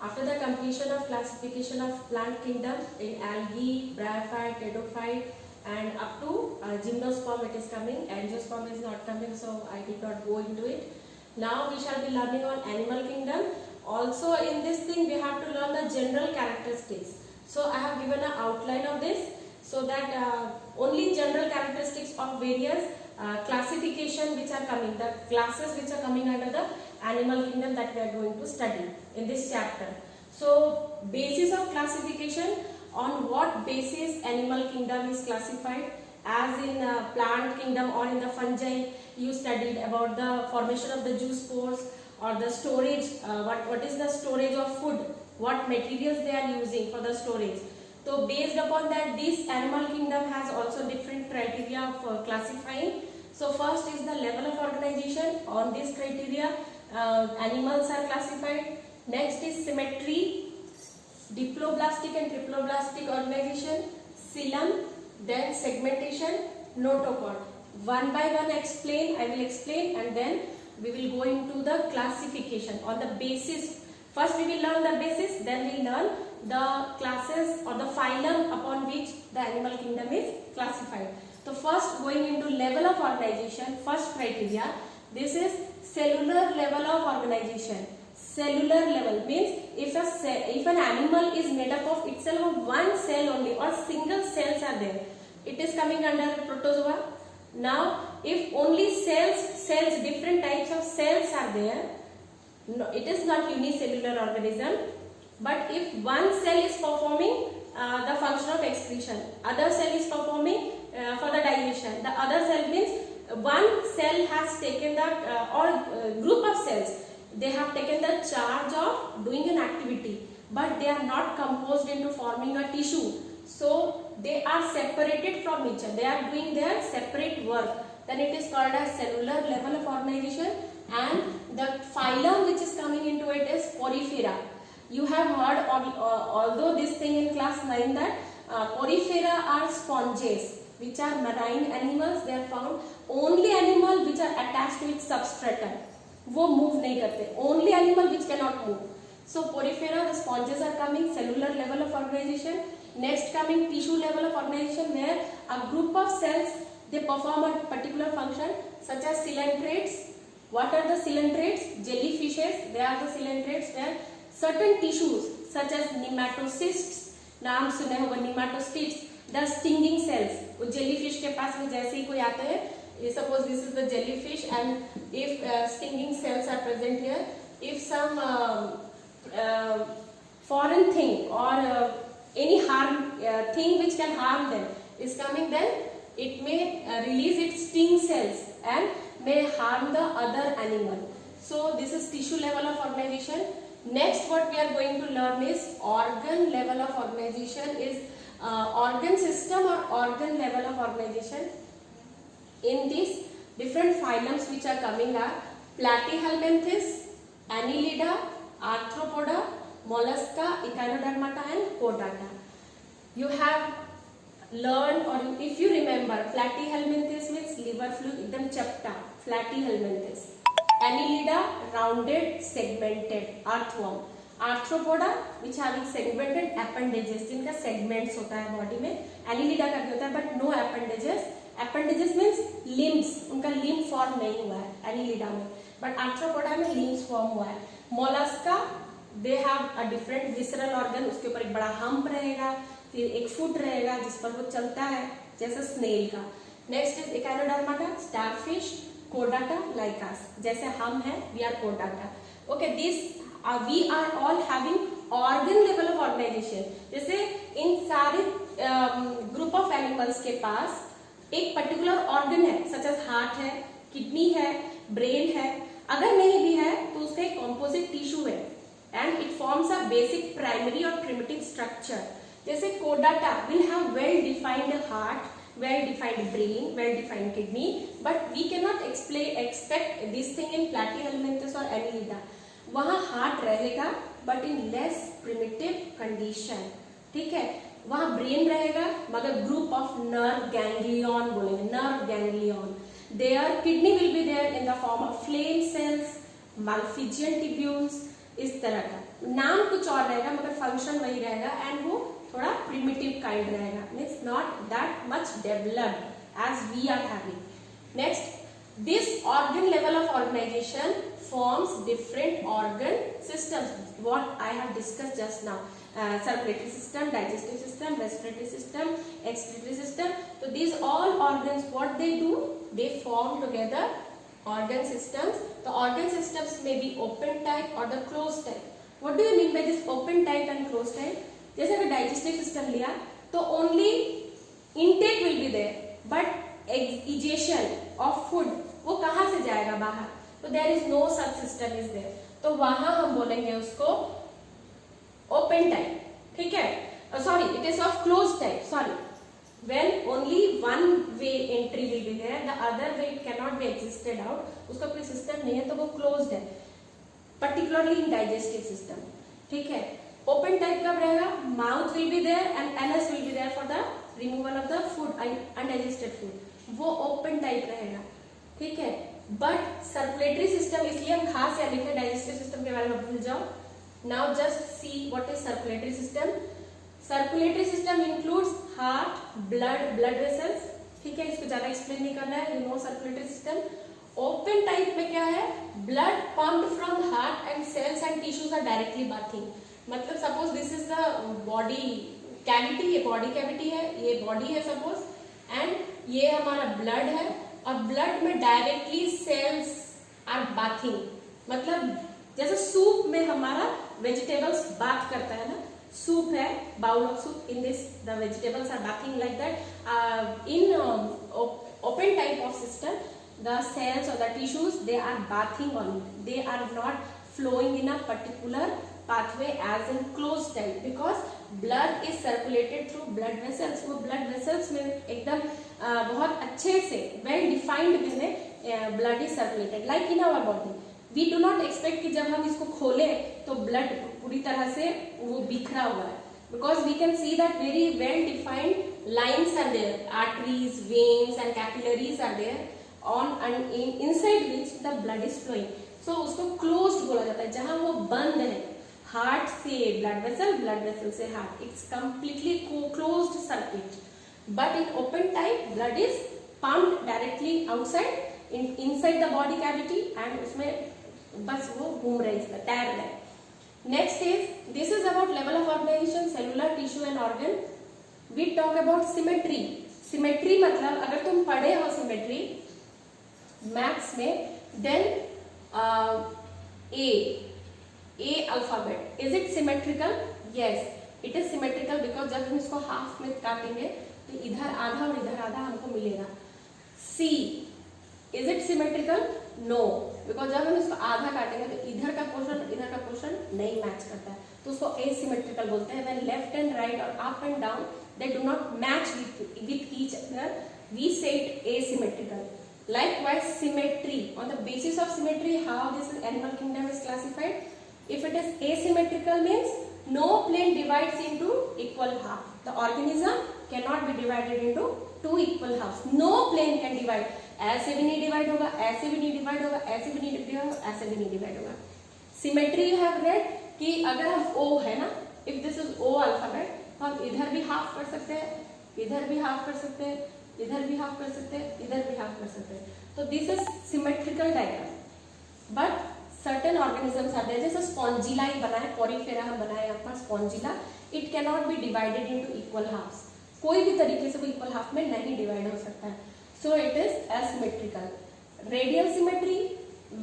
After the completion of classification of plant kingdom in algae, bryophyte, pteridophyte, and up to gymnosperm it is coming. Angiosperm is not coming, so I did not go into it. Now we shall be learning on animal kingdom. Also in this thing we have to learn the general characteristics. So I have given an outline of this so that only general characteristics of various classification which are coming, the classes which are coming under the animal kingdom that we are going to study in this chapter. So basis of classification, on what basis animal kingdom is classified, as in plant kingdom or in the fungi you studied about the formation of the zoospores or the storage, what is the storage of food, what materials they are using for the storage. So based upon that, this animal kingdom has also different criteria for classifying. So first is the level of organization. On this criteria animals are classified. Next is symmetry, diploblastic and triploblastic organization, xylem, then segmentation, notochord. One by one explain, I will explain, and then we will go into the classification on the basis. First we will learn the basis, then we learn the classes or the phylum upon which the animal kingdom is classified. So first, going into level of organization, first criteria, this is cellular level of organization. Cellular level means if an animal is made up of itself of one cell only or single cells are there, it is coming under protozoa. Now if only cells, different types of cells are there, no, it is not unicellular organism. But if one cell is performing the function of excretion, other cell is performing for the digestion, the other cell means one cell has taken that or group of cells, they have taken the charge of doing an activity, but they are not composed into forming a tissue. So they are separated from each other, they are doing their separate work. Then it is called as cellular level of organization. And the phylum which is coming into it is Porifera. You have heard, although this thing in class 9, that Porifera are sponges, which are marine animals. They are found only animal which are attached to its substratum, वो move नहीं करते, only animal which cannot move. So Porifera, the sponges are coming, cellular level of organization. Next coming tissue level of organization, where a group of cells, they perform a particular function, such as coelentrates. What are the coelentrates? Jellyfishes, they are the coelentrates, where certain tissues such as nematocysts, नाम सुने होगा nematocysts, the stinging cells. वो jellyfish के पास में जैसे ही कोई आता है, suppose this is the jellyfish, and if stinging cells are present here, if some foreign thing or any harm thing which can harm them is coming, then it may release its sting cells and may harm the other animal. So this is tissue level of organization. Next what we are going to learn is organ level of organization, is organ system or organ level of organization. In these different phylums which are coming are Platyhelminthes, Annelida, Arthropoda, Mollusca, Echinodermata and Chordata. You have learned, or if you remember, Platyhelminthes means liver fluid, एकदम चपटा, Platyhelminthes. Annelida, rounded, segmented, earthworm. Arthropoda, which having segmented appendages, जिनका segments होता है body में. Annelida का भी होता है, but no appendages. Appendages means limbs, उनका limb form नहीं हुआ है Annelida में, but Arthropoda में limbs form हुआ है. Mollusca, they have a different visceral organ, उसके ऊपर एक बड़ा hump रहेगा, फिर एक foot रहेगा जिस पर वो चलता है, जैसे snail का. Next is Echinodermata, starfish, Chordata, like us. जैसे हम हैं, we are Chordata. Okay, this we are all having organ level of organization. जैसे इन सारे group of animals के पास एक particular organ है, such as heart है, kidney है, brain है. अगर नहीं भी है, तो उसका एक composite tissue है, and it forms a basic primary or primitive structure. जैसे Chordata will have well-defined heart, well-defined brain, well-defined kidney, but we cannot expect this thing in Platyhelminthes or Annelida. वहाँ heart रहेगा, but in less primitive condition. ठीक है, वहाँ brain रहेगा, मगर group of nerve ganglion बोलेंगे, nerve ganglion. Their kidney will be there in the form of flame cells, Malpighian tubules. इस तरह का, नाम कुछ और रहेगा मगर फंक्शन वही रहेगा, एंड वो थोड़ा प्रिमिटिव काइंड रहेगा, means not that much developed as we are having. Next, this organ level of organization forms different organ systems, what I have discussed just now, circulatory system, digestive system, respiratory system, excretory system. So these all organs, what they do, they form together organ systems. The organ systems may be open type or the closed type. What do you mean by this open type and closed type? जैसे अगर digestive system लिया तो only intake will be there, but egestion of food वो कहाँ से जाएगा बाहर, तो there is no such system is there, तो वहां हम बोलेंगे उसको ओपन टाइप, ठीक है, sorry it is of close type, sorry, when only one way entry will be there, the other way can not be existed out, उसका कोई system नहीं है तो वो क्लोज्ड है, पर्टिकुलरली इन डाइजेस्टिव सिस्टम, ठीक है। ओपन टाइप कब रहेगा, mouth will be there and anus will be there for the removal of the food, undigested food, वो ओपन टाइप रहेगा, ठीक है। बट सर्कुलेटरी सिस्टम, इसलिए हम खास यहाँ लिखे डाइजेस्टिव सिस्टम के बारे में भूल जाओ। Now just see what is circulatory system. Circulatory system includes heart, blood vessels, ठीक है, इसको ज्यादा एक्सप्लेन नहीं करना है, you know circulatory system. Open type में क्या है, blood pumped from heart and cells and tissues are directly bathing, मतलब suppose this is the body cavity, ये बॉडी कैविटी है, ये बॉडी है सपोज, एंड ये हमारा ब्लड है, और ब्लड में डायरेक्टली सेल्स आर बाथिंग, मतलब जैसे सूप में हमारा वेजिटेबल्स बाथ करता है ना, सूप है, bowl of soup, in this the vegetables are bathing like that, in open type of system the cells और the tissues they are bathing on it, they are not flowing in a particular pathway as in closed type, because blood is circulated through blood vessels, वो blood vessels में एकदम बहुत अच्छे से well defined वे में blood is circulated like in our body. We do not expect कि जब हम इसको खोलें तो blood पूरी तरह से वो बिखरा हुआ है, because we can see that very well defined lines are there, arteries, veins and capillaries are there on and inside which the blood is flowing. So उसको closed बोला जाता है, जहाँ वो बंद है, हार्ट से ब्लड वेसल से heart, it's completely closed circuit. But in open type blood is pumped directly outside inside the body cavity, and उसमें बस वो घूम रहे, इसका तैर रहे। Next is, this is about level of organisation, cellular, tissue and organ. We talk about symmetry. Symmetry मतलब अगर तुम पढ़े हो सिमेट्री मैथ्स में, then A alphabet, is it symmetrical? Yes, it is symmetrical because जब हम इसको हाफ में काटेंगे तो इधर आधा और इधर आधा हमको मिलेगा। C, is it symmetrical? No, because जब हम इसको आधा काटेंगे तो इधर का पोर्शन नहीं मैच करता है, तो उसको asymmetrical बोलते हैं। When left and right or up and down they do not match with each other, we say it asymmetrical. Likewise, symmetry, on the basis of symmetry, how this animal kingdom is classified. If it is asymmetrical means no plane divides into equal half. The organism cannot be divided into two equal halves. No plane can divide. ऐसे भी नहीं divide होगा, ऐसे भी नहीं divide होगा, ऐसे भी नहीं डिवाइड होगा, ऐसे भी नहीं डिवाइड होगा। Symmetry you have read कि अगर हम O है ना, if this is O alphabet, तो हम इधर भी हाफ कर सकते हैं, इधर भी हाफ कर सकते हैं, इधर भी हाफ कर सकते हैं, इधर भी हाफ कर सकते हैं। तो this is symmetrical diagram. But certain organisms are there, जैसे स्पॉन्जिला ही बना है, पोरीफेरा हम बनाए यहाँ पर Spongilla, it can not be divided into equal halves, कोई भी तरीके से वो इक्वल हाफ में नहीं डिवाइड हो सकता है, so it is asymmetrical. Radial symmetry,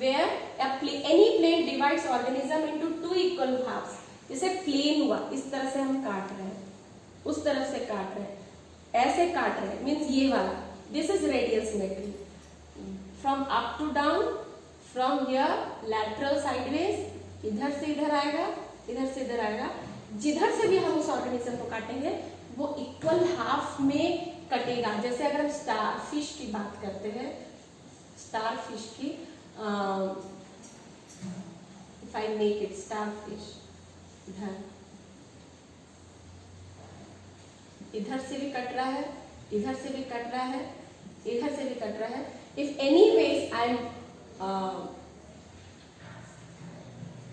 where any plane divides organism into two equal halves, जैसे प्लेन हुआ, इस तरह से हम काट रहे हैं, उस तरफ से काट रहे हैं, ऐसे काट रहे हैं, मीन्स ये वाला, this is radial symmetry. From up to down, from here lateral sideways, इधर से इधर आएगा, इधर से इधर आएगा, जिधर से भी हम उस ऑर्गेनिज्म को काटेंगे वो इक्वल हाफ में कटेगा। जैसे अगर हम स्टार फिश की बात करते हैं, स्टार फिश की, if I make it star fish, इधर से भी कट रहा है, इधर से भी कट रहा है, इधर से भी कट रहा है। If any ways I am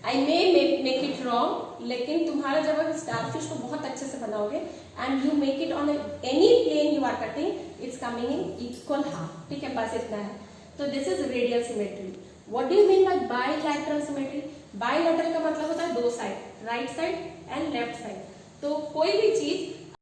I may make it wrong, लेकिन तुम्हारा जब आप स्टारफिश को बहुत अच्छे से बनाओगे and you make it on any plane you are cutting, it's coming in equal half, ठीक है, बस इतना है। तो this is radial symmetry. What do you mean by bilateral symmetry? Bilateral का मतलब होता है दो side, right side and left side. तो कोई भी चीज